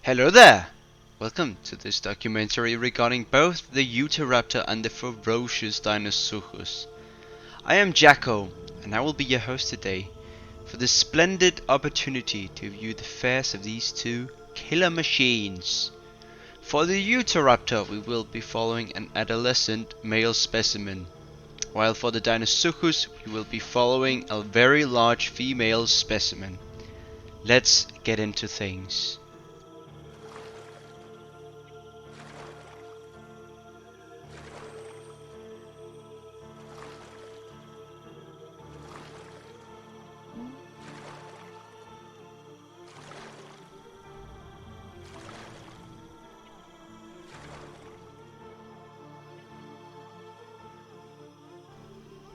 Hello there! Welcome to this documentary regarding both the Utahraptor and the ferocious Dinosaurus. I am Jacko, and I will be your host today for this splendid opportunity to view the fares of these two killer machines. For the Utahraptor, we will be following an adolescent male specimen, while for the Dinosaurus, we will be following a very large female specimen. Let's get into things.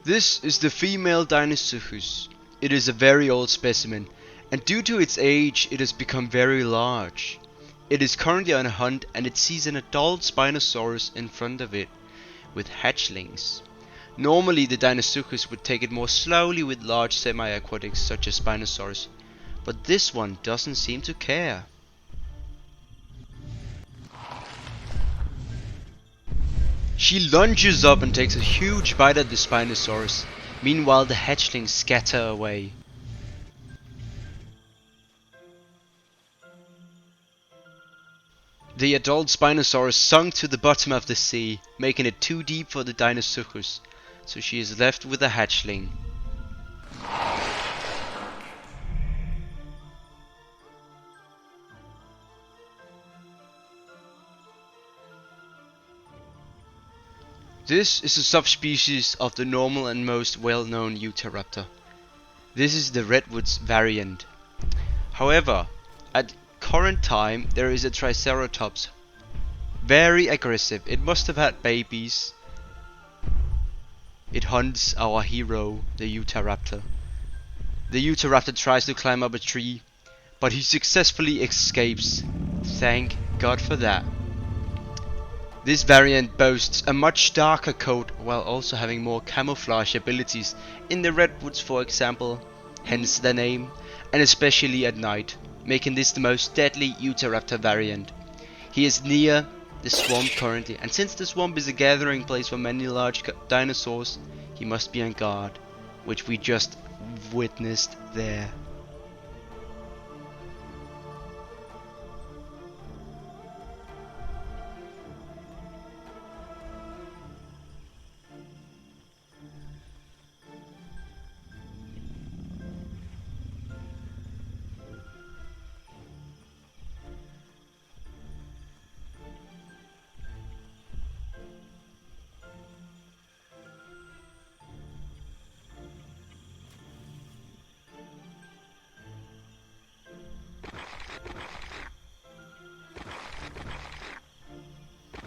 This is the female Dinosaurus. It is a very old specimen, and due to its age it has become very large. It is currently on a hunt and it sees an adult Spinosaurus in front of it, with hatchlings. Normally the Dinosaurus would take it more slowly with large semi-aquatics such as Spinosaurus, but this one doesn't seem to care. She lunges up and takes a huge bite at the Spinosaurus. Meanwhile, the hatchlings scatter away. The adult Spinosaurus sunk to the bottom of the sea, making it too deep for the Dinosaurus, so she is left with a hatchling. This is a subspecies of the normal and most well-known Utahraptor. This is the redwoods variant. However, at current time there is a Triceratops. Very aggressive. It must have had babies. It hunts our hero, the Utahraptor. The Utahraptor tries to climb up a tree, but he successfully escapes. Thank God for that. This variant boasts a much darker coat while also having more camouflage abilities in the redwoods, for example, hence the name, and especially at night, making this the most deadly Utahraptor variant. He is near the swamp currently, and since the swamp is a gathering place for many large dinosaurs, he must be on guard, which we just witnessed there.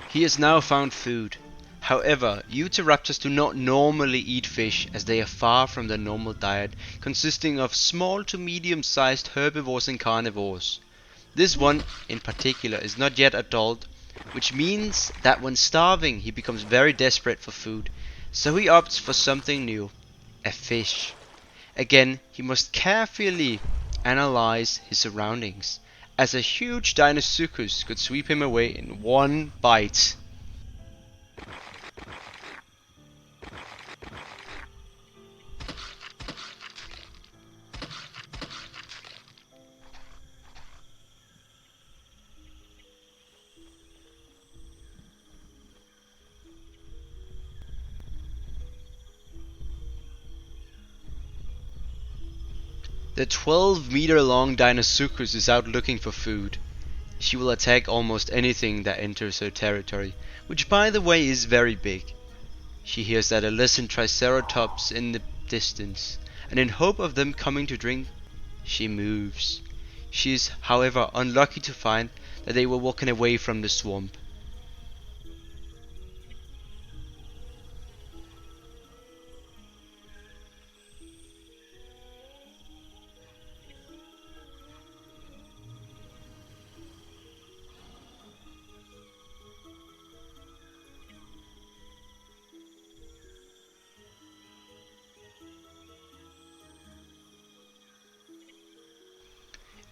He has now found food. However, Utahraptors do not normally eat fish as they are far from the normal diet, consisting of small to medium-sized herbivores and carnivores. This one, in particular, is not yet adult, which means that when starving he becomes very desperate for food, so he opts for something new, a fish. Again, he must carefully analyze his surroundings, as a huge Dinosaurus could sweep him away in one bite. The 12-meter long Dinosaurus is out looking for food. She will attack almost anything that enters her territory, which by the way is very big. She hears adolescent Triceratops in the distance, and in hope of them coming to drink, she moves. She is, however, unlucky to find that they were walking away from the swamp.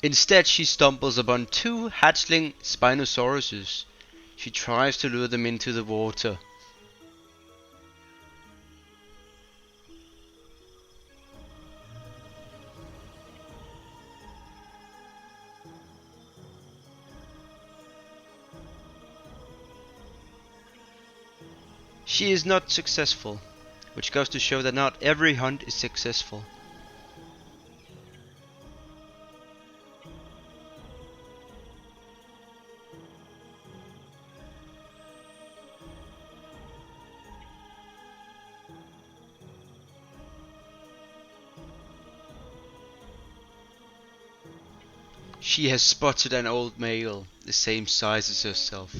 Instead, she stumbles upon two hatchling Spinosauruses. She tries to lure them into the water. She is not successful, which goes to show that not every hunt is successful. She has spotted an old male, the same size as herself.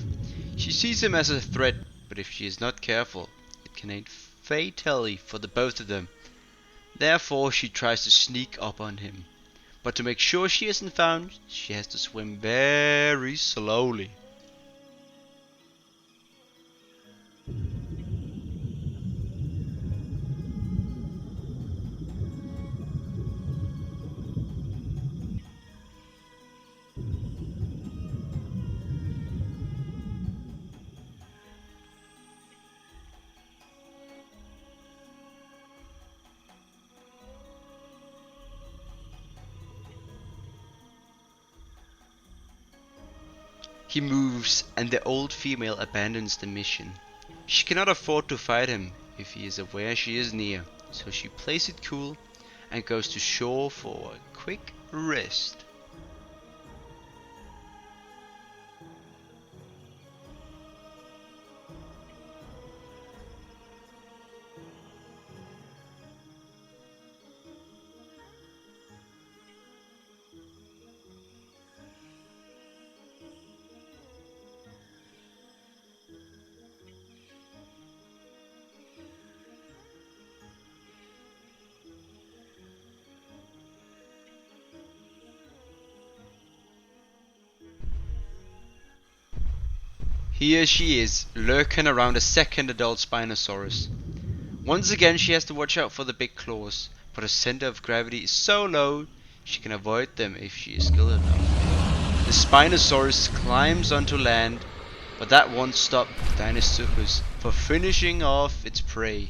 She sees him as a threat, but if she is not careful, it can end fatally for the both of them. Therefore, she tries to sneak up on him. But to make sure she isn't found, she has to swim very slowly. He moves, and the old female abandons the mission. She cannot afford to fight him if he is aware she is near, so she plays it cool and goes to shore for a quick rest. Here she is, lurking around a second adult Spinosaurus. Once again she has to watch out for the big claws, but her center of gravity is so low she can avoid them if she is skilled enough. The Spinosaurus climbs onto land, but that won't stop Dinosuchus from finishing off its prey.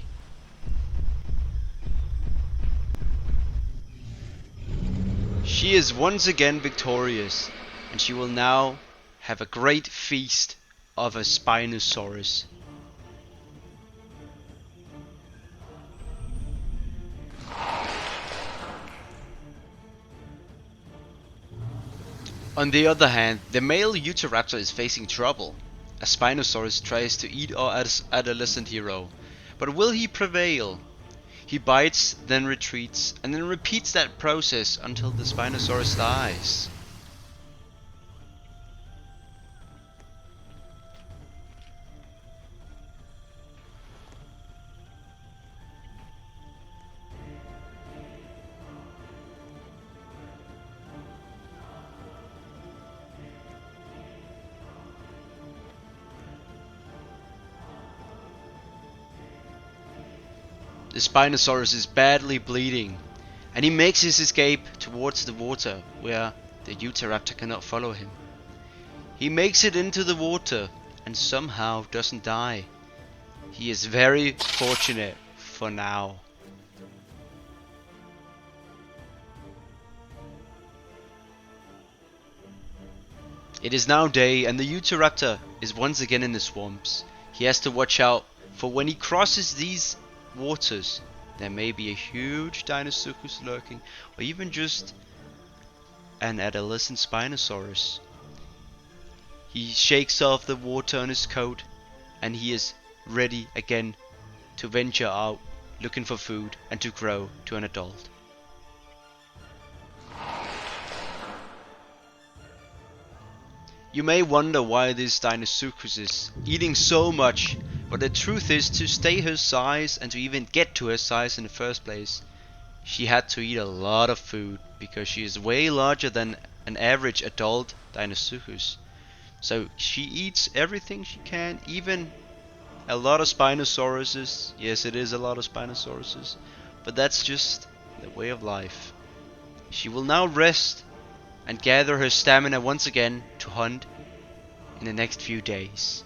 She is once again victorious, and she will now have a great feast of a Spinosaurus. On the other hand, the male Utahraptor is facing trouble. A Spinosaurus tries to eat our adolescent hero, but will he prevail? He bites, then retreats, and then repeats that process until the Spinosaurus dies. The Spinosaurus is badly bleeding, and he makes his escape towards the water where the Utahraptor cannot follow him. He makes it into the water and somehow doesn't die. He is very fortunate for now. It is now day and the Utahraptor is once again in the swamps. He has to watch out for when he crosses these waters. There may be a huge Dinosuchus lurking, or even just an adolescent Spinosaurus. He shakes off the water on his coat, and he is ready again to venture out looking for food and to grow to an adult. You may wonder why this Dinosuchus is eating so much, but the truth is, to stay her size and to even get to her size in the first place, she had to eat a lot of food because she is way larger than an average adult Dinosuchus. So she eats everything she can, even a lot of Spinosauruses. Yes, it is a lot of Spinosauruses, but that's just the way of life. She will now rest and gather her stamina once again to hunt in the next few days.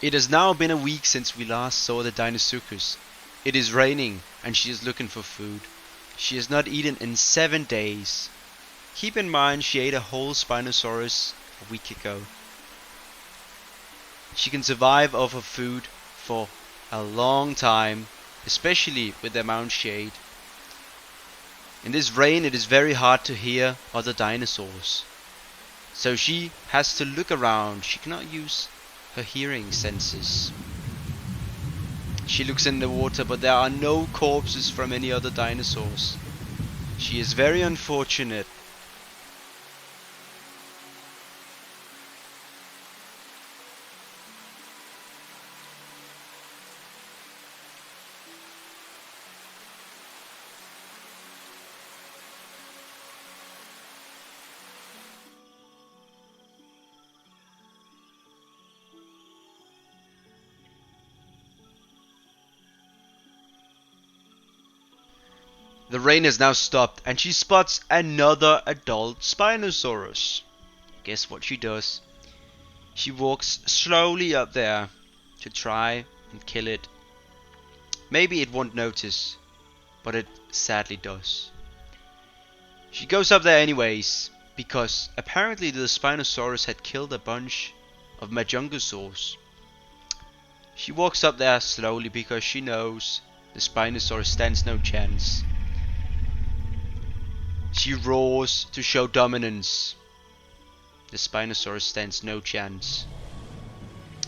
It has now been a week since we last saw the Dinosuchus. It is raining and she is looking for food. She has not eaten in 7 days. Keep in mind she ate a whole Spinosaurus a week ago. She can survive off of food for a long time, especially with the amount she ate. In this rain it is very hard to hear other dinosaurs. So she has to look around. She cannot use her hearing senses. She looks in the water, but there are no corpses from any other dinosaurs. She is very unfortunate. The rain has now stopped and she spots another adult Spinosaurus. Guess what she does? She walks slowly up there to try and kill it. Maybe it won't notice, but it sadly does. She goes up there anyways, because apparently the Spinosaurus had killed a bunch of Majungasaurs. She walks up there slowly because she knows the Spinosaurus stands no chance. She roars to show dominance. The Spinosaurus stands no chance.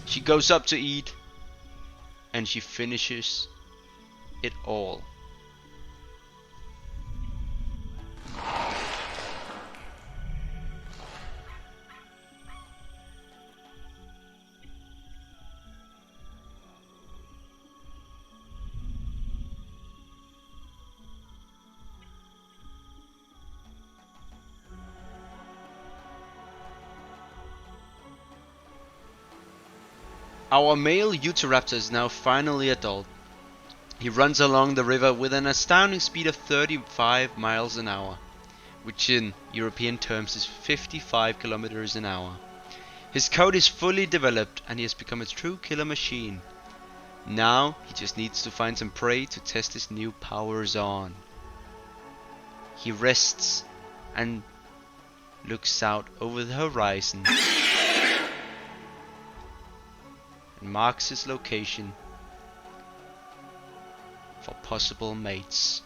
She goes up to eat, and she finishes it all. Our male Utahraptor is now finally adult. He runs along the river with an astounding speed of 35 miles an hour, which in European terms is 55 kilometers an hour. His coat is fully developed and he has become a true killer machine. Now he just needs to find some prey to test his new powers on. He rests and looks out over the horizon and marks his location for possible mates.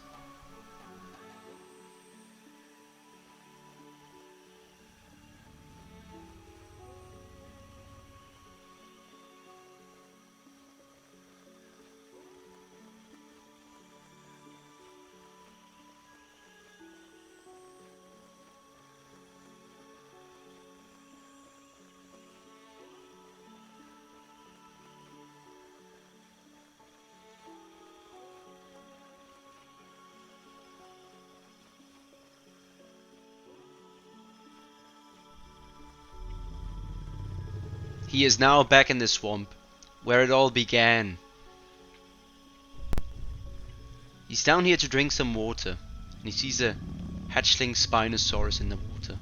He is now back in the swamp, where it all began. He's down here to drink some water, and he sees a hatchling Spinosaurus in the water.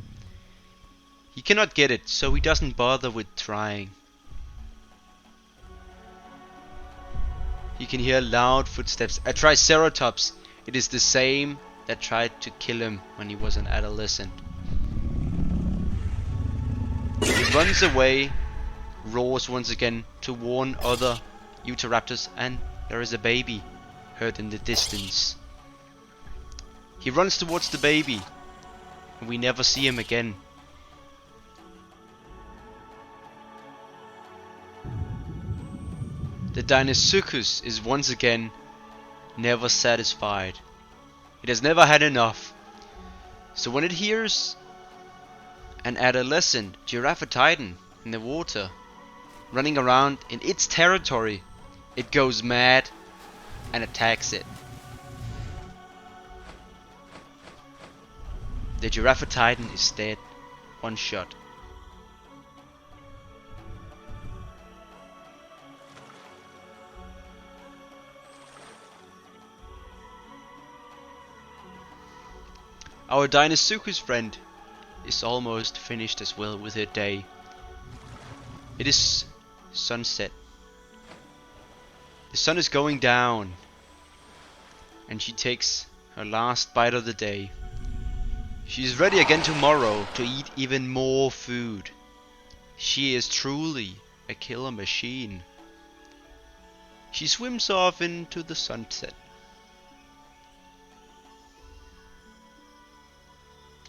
He cannot get it, so he doesn't bother with trying. He can hear loud footsteps. A Triceratops. It is the same that tried to kill him when he was an adolescent. He runs away, roars once again to warn other Utahraptors, and there is a baby heard in the distance. He runs towards the baby, and we never see him again. The Deinonychus is once again never satisfied. It has never had enough. So when it hears an adolescent Giraffatitan in the water running around in its territory, It goes mad and attacks it. The Giraffe Titan is dead. One shot. Our Dinosuchus friend is almost finished as well with her day. It is sunset. The sun is going down, and she takes her last bite of the day. She is ready again tomorrow to eat even more food. She is truly a killer machine. She swims off into the sunset.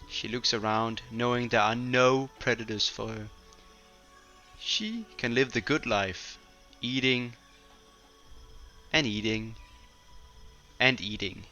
She looks around, knowing there are no predators for her. She can live the good life, eating and eating and eating.